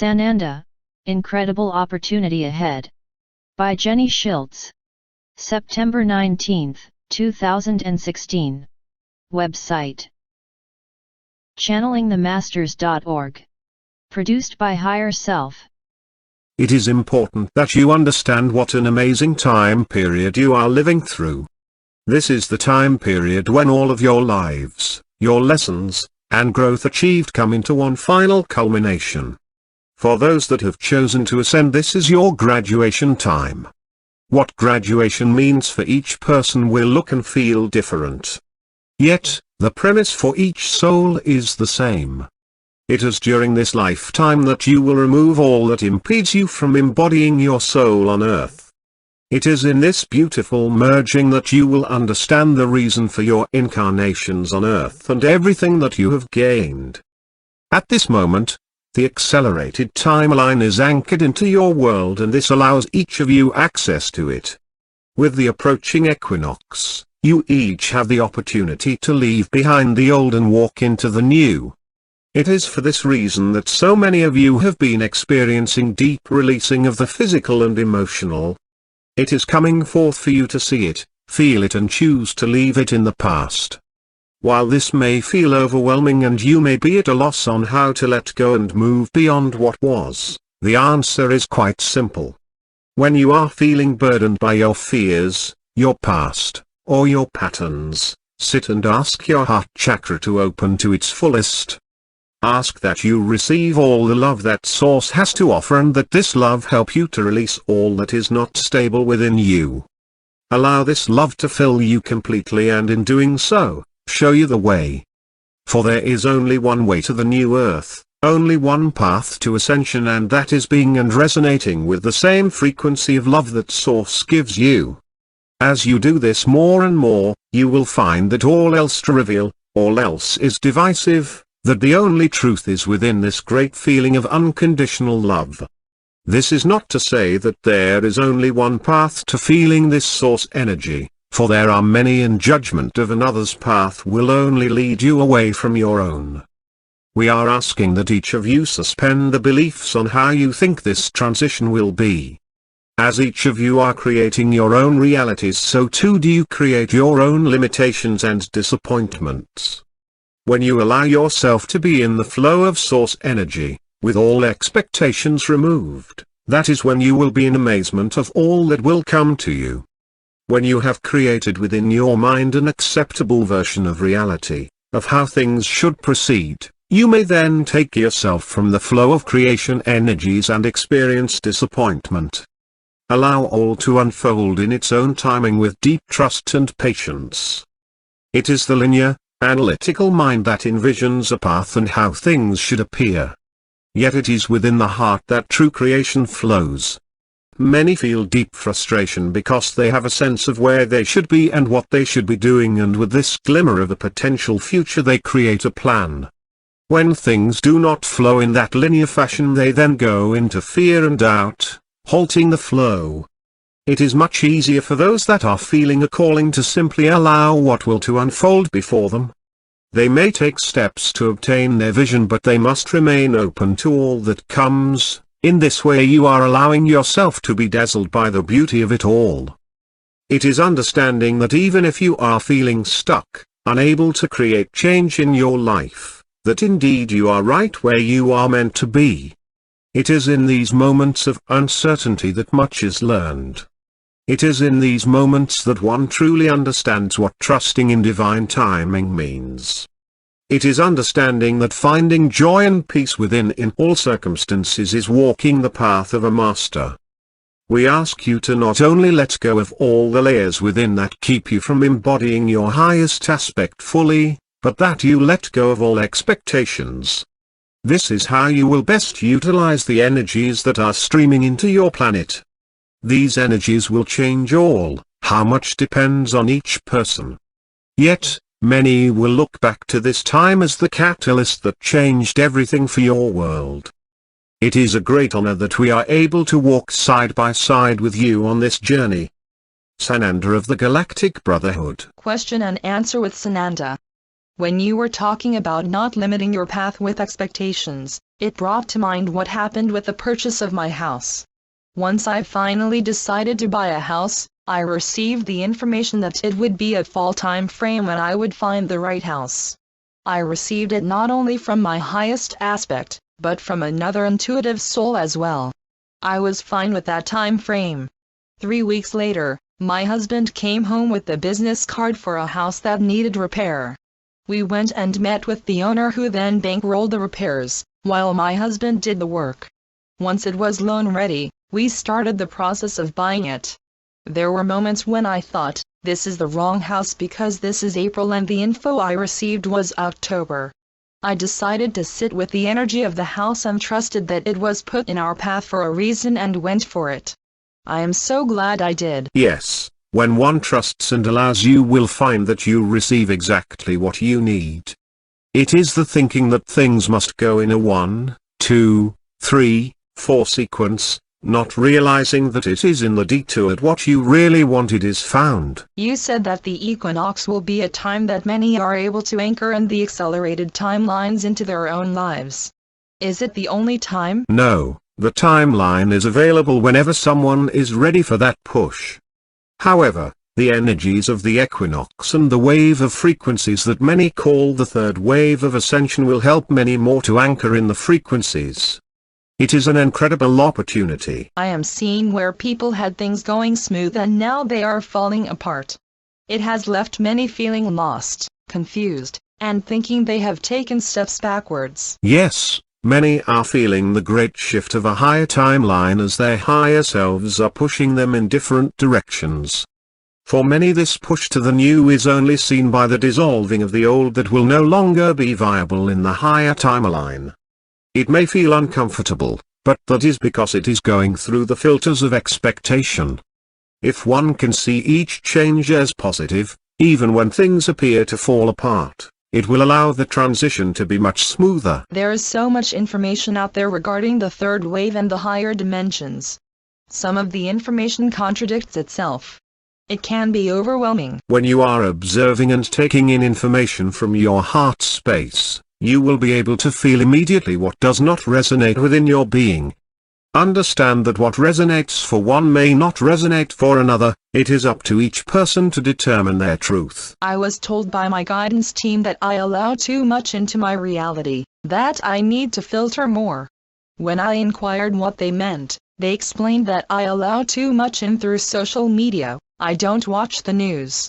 Sananda, Incredible Opportunity Ahead. By Jenny Schiltz. September 19, 2016. Website: channelingthemasters.org. Produced by Higher Self. It is important that you understand what an amazing time period you are living through. This is the time period when all of your lives, your lessons, and growth achieved come into one final culmination. For those that have chosen to ascend, this is your graduation time. What graduation means for each person will look and feel different. Yet, the premise for each soul is the same. It is during this lifetime that you will remove all that impedes you from embodying your soul on earth. It is in this beautiful merging that you will understand the reason for your incarnations on earth and everything that you have gained. At this moment, the accelerated timeline is anchored into your world, and this allows each of you access to it. With the approaching equinox, you each have the opportunity to leave behind the old and walk into the new. It is for this reason that so many of you have been experiencing deep releasing of the physical and emotional. It is coming forth for you to see it, feel it, and choose to leave it in the past. While this may feel overwhelming and you may be at a loss on how to let go and move beyond what was, the answer is quite simple. When you are feeling burdened by your fears, your past, or your patterns, sit and ask your heart chakra to open to its fullest. Ask that you receive all the love that Source has to offer, and that this love help you to release all that is not stable within you. Allow this love to fill you completely, and in doing so, show you the way. For there is only one way to the new earth, only one path to ascension, and that is being and resonating with the same frequency of love that Source gives you. As you do this more and more, you will find that all else trivial, all else is divisive, that the only truth is within this great feeling of unconditional love. This is not to say that there is only one path to feeling this source energy, for there are many, and judgment of another's path will only lead you away from your own. We are asking that each of you suspend the beliefs on how you think this transition will be. As each of you are creating your own realities, so too do you create your own limitations and disappointments. When you allow yourself to be in the flow of source energy, with all expectations removed, that is when you will be in amazement of all that will come to you. When you have created within your mind an acceptable version of reality, of how things should proceed, you may then take yourself from the flow of creation energies and experience disappointment. Allow all to unfold in its own timing with deep trust and patience. It is the linear, analytical mind that envisions a path and how things should appear. Yet it is within the heart that true creation flows. Many feel deep frustration because they have a sense of where they should be and what they should be doing, and with this glimmer of a potential future they create a plan. When things do not flow in that linear fashion, they then go into fear and doubt, halting the flow. It is much easier for those that are feeling a calling to simply allow what will to unfold before them. They may take steps to obtain their vision, but they must remain open to all that comes. In this way you are allowing yourself to be dazzled by the beauty of it all. It is understanding that even if you are feeling stuck, unable to create change in your life, that indeed you are right where you are meant to be. It is in these moments of uncertainty that much is learned. It is in these moments that one truly understands what trusting in divine timing means. It is understanding that finding joy and peace within in all circumstances is walking the path of a master. We ask you to not only let go of all the layers within that keep you from embodying your highest aspect fully, but that you let go of all expectations. This is how you will best utilize the energies that are streaming into your planet. These energies will change all, how much depends on each person. Yet, many will look back to this time as the catalyst that changed everything for your world. It is a great honor that we are able to walk side by side with you on this journey. Sananda of the Galactic Brotherhood. Question and answer with Sananda. When you were talking about not limiting your path with expectations, It brought to mind what happened with the purchase of my house. Once I finally decided to buy a house, I received the information that it would be a fall time frame when I would find the right house. I received it not only from my highest aspect, but from another intuitive soul as well. I was fine with that time frame. 3 weeks later, my husband came home with the business card for a house that needed repair. We went and met with the owner, who then bankrolled the repairs, while my husband did the work. Once it was loan ready, we started the process of buying it. There were moments when I thought, this is the wrong house because this is April and the info I received was October. I decided to sit with the energy of the house and trusted that it was put in our path for a reason and went for it. I am so glad I did. Yes, when one trusts and allows, you will find that you receive exactly what you need. It is the thinking that things must go in a 1, 2, 3, 4 sequence, not realizing that it is in the detour that what you really wanted is found. You said that the equinox will be a time that many are able to anchor in the accelerated timelines into their own lives. Is it the only time? No, the timeline is available whenever someone is ready for that push. However, the energies of the equinox and the wave of frequencies that many call the third wave of ascension will help many more to anchor in the frequencies. It is an incredible opportunity. I am seeing where people had things going smooth and now they are falling apart. It has left many feeling lost, confused, and thinking they have taken steps backwards. Yes, many are feeling the great shift of a higher timeline as their higher selves are pushing them in different directions. For many, this push to the new is only seen by the dissolving of the old that will no longer be viable in the higher timeline. It may feel uncomfortable, but that is because it is going through the filters of expectation. If one can see each change as positive, even when things appear to fall apart, it will allow the transition to be much smoother. There is so much information out there regarding the third wave and the higher dimensions. Some of the information contradicts itself. It can be overwhelming. When you are observing and taking in information from your heart space, you will be able to feel immediately what does not resonate within your being. Understand that what resonates for one may not resonate for another. It is up to each person to determine their truth. I was told by my guidance team that I allow too much into my reality, that I need to filter more. When I inquired what they meant, they explained that I allow too much in through social media. I don't watch the news.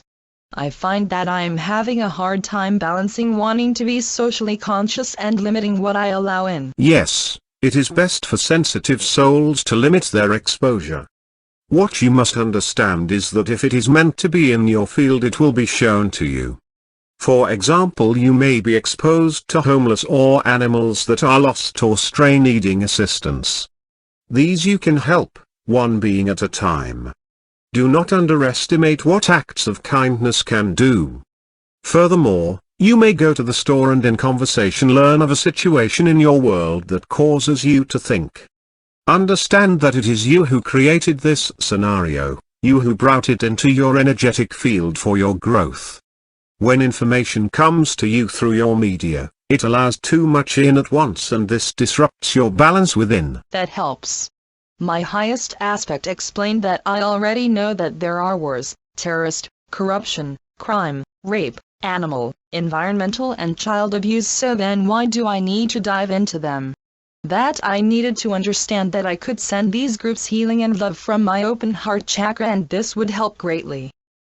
I find that I am having a hard time balancing wanting to be socially conscious and limiting what I allow in. Yes, it is best for sensitive souls to limit their exposure. What you must understand is that if it is meant to be in your field, it will be shown to you. For example, you may be exposed to homeless or animals that are lost or stray needing assistance. These you can help, one being at a time. Do not underestimate what acts of kindness can do. Furthermore, you may go to the store and in conversation learn of a situation in your world that causes you to think. Understand that it is you who created this scenario, you who brought it into your energetic field for your growth. When information comes to you through your media, it allows too much in at once and this disrupts your balance within. That helps. My highest aspect explained that I already know that there are wars, terrorist, corruption, crime, rape, animal, environmental and child abuse, so then why do I need to dive into them? That I needed to understand that I could send these groups healing and love from my open heart chakra and this would help greatly.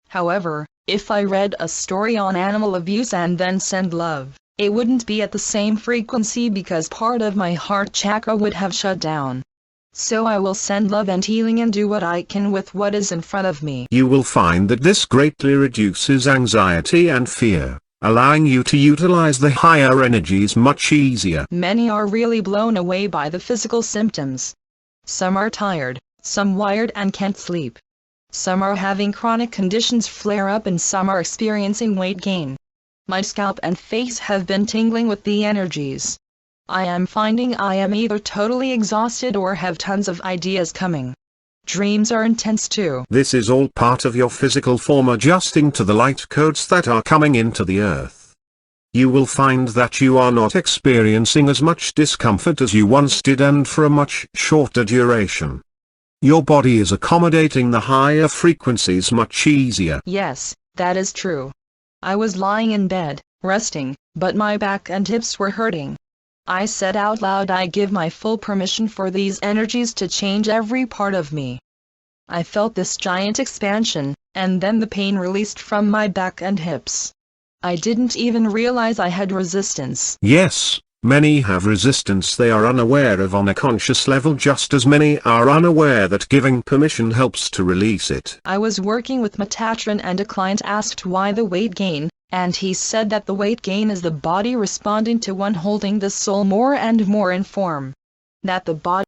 However, if I read a story on animal abuse and then send love, it wouldn't be at the same frequency because part of my heart chakra would have shut down. So I will send love and healing and do what I can with what is in front of me. You will find that this greatly reduces anxiety and fear, allowing you to utilize the higher energies much easier. Many are really blown away by the physical symptoms. Some are tired, some wired and can't sleep. Some are having chronic conditions flare up and some are experiencing weight gain. My scalp and face have been tingling with the energies. I am finding I am either totally exhausted or have tons of ideas coming. Dreams are intense too. This is all part of your physical form adjusting to the light codes that are coming into the earth. you will find that you are not experiencing as much discomfort as you once did, and for a much shorter duration. Your body is accommodating the higher frequencies much easier. Yes, that is true. I was lying in bed, resting, but my back and hips were hurting. I said out loud, I give my full permission for these energies to change every part of me. I felt this giant expansion, and then the pain released from my back and hips. I didn't even realize I had resistance. Yes, many have resistance they are unaware of on a conscious level, just as many are unaware that giving permission helps to release it. I was working with Metatron and a client asked why the weight gain, and he said that the weight gain is the body responding to one holding the soul more and more in form. That the body